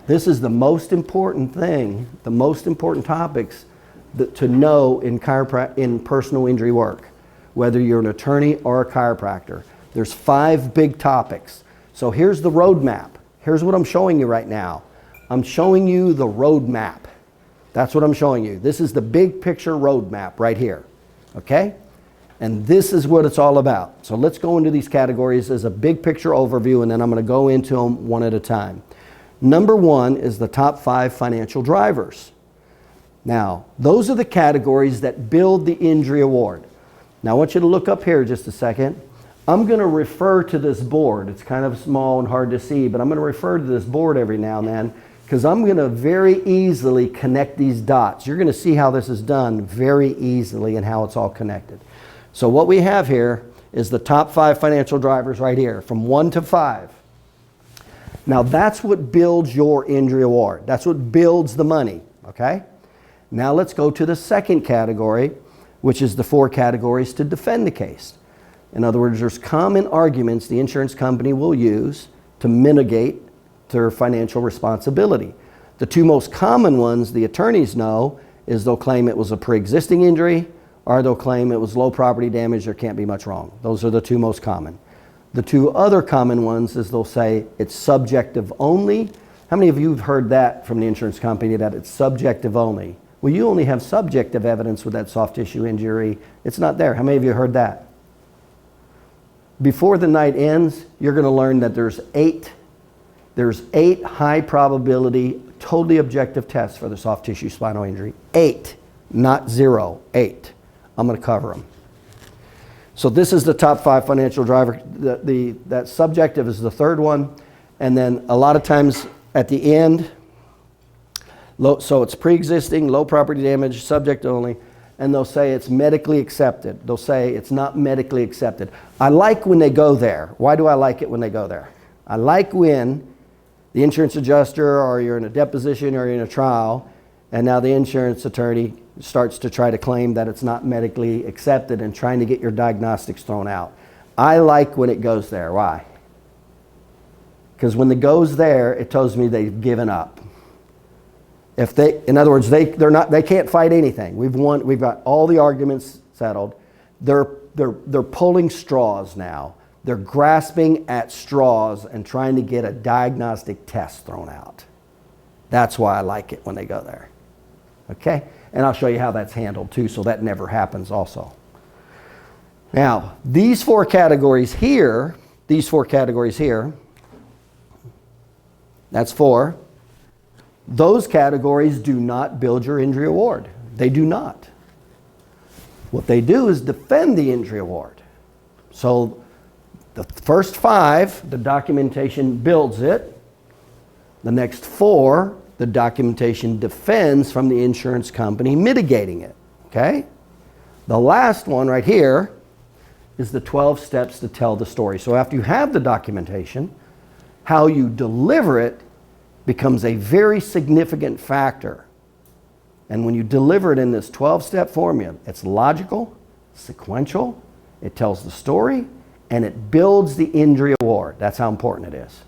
This is the most important thing, the most important topics to know in personal injury work, whether you're an attorney or a chiropractor. There's 5 big topics. So here's the roadmap. Here's what I'm showing you right now. I'm showing you the roadmap. That's what I'm showing you. This is the big picture roadmap right here. Okay? And this is what it's all about. So let's go into these categories as a big picture overview, and then I'm going to go into them one at a time. Number 1 is the top 5 financial drivers. Now, those are the categories that build the injury award. Now, I want you to look up here just a second. I'm going to refer to this board. It's kind of small and hard to see, but I'm going to refer to this board every now and then because I'm going to very easily connect these dots. You're going to see how this is done very easily and how it's all connected. So what we have here is the top 5 financial drivers right here, from 1 to 5. Now that's what builds your injury award. That's what builds the money, okay? Now let's go to the second category, which is the 4 categories to defend the case. In other words, there's common arguments the insurance company will use to mitigate their financial responsibility. The 2 most common ones the attorneys know is they'll claim it was a pre-existing injury, or they'll claim it was low property damage, there can't be much wrong. Those are the 2 most common. The 2 other common ones is they'll say it's subjective only. How many of you have heard that from the insurance company, that it's subjective only? Well, you only have subjective evidence with that soft tissue injury. It's not there. How many of you heard that? Before the night ends, you're going to learn that there's 8 high probability, totally objective tests for the soft tissue spinal injury. 8, not 0, 8. I'm going to cover them. So this is the top 5 financial driver. That subjective is the 3rd one. And then a lot of times at the end, so it's pre-existing, low property damage, subject only, and they'll say it's medically accepted. They'll say it's not medically accepted. I like when they go there. Why do I like it when they go there? I like when the insurance adjuster, or you're in a deposition, or you're in a trial, and now the insurance attorney starts to try to claim that it's not medically accepted and trying to get your diagnostics thrown out. I like when it goes there. Why? Because when it goes there, it tells me they've given up. In other words, they can't fight anything. We've won. We've got all the arguments settled. They're pulling straws now. They're grasping at straws and trying to get a diagnostic test thrown out. That's why I like it when they go there. Okay? And I'll show you how that's handled too, so that never happens also. Now, these 4 categories here, that's 4. Those categories do not build your injury award. They do not. What they do is defend the injury award. So the first 5, the documentation builds it. The next 4, the documentation defends from the insurance company mitigating it. Okay? The last one right here is the 12 steps to tell the story. So after you have the documentation, how you deliver it becomes a very significant factor. And when you deliver it in this 12-step formula, it's logical, sequential, it tells the story, and it builds the injury award. That's how important it is.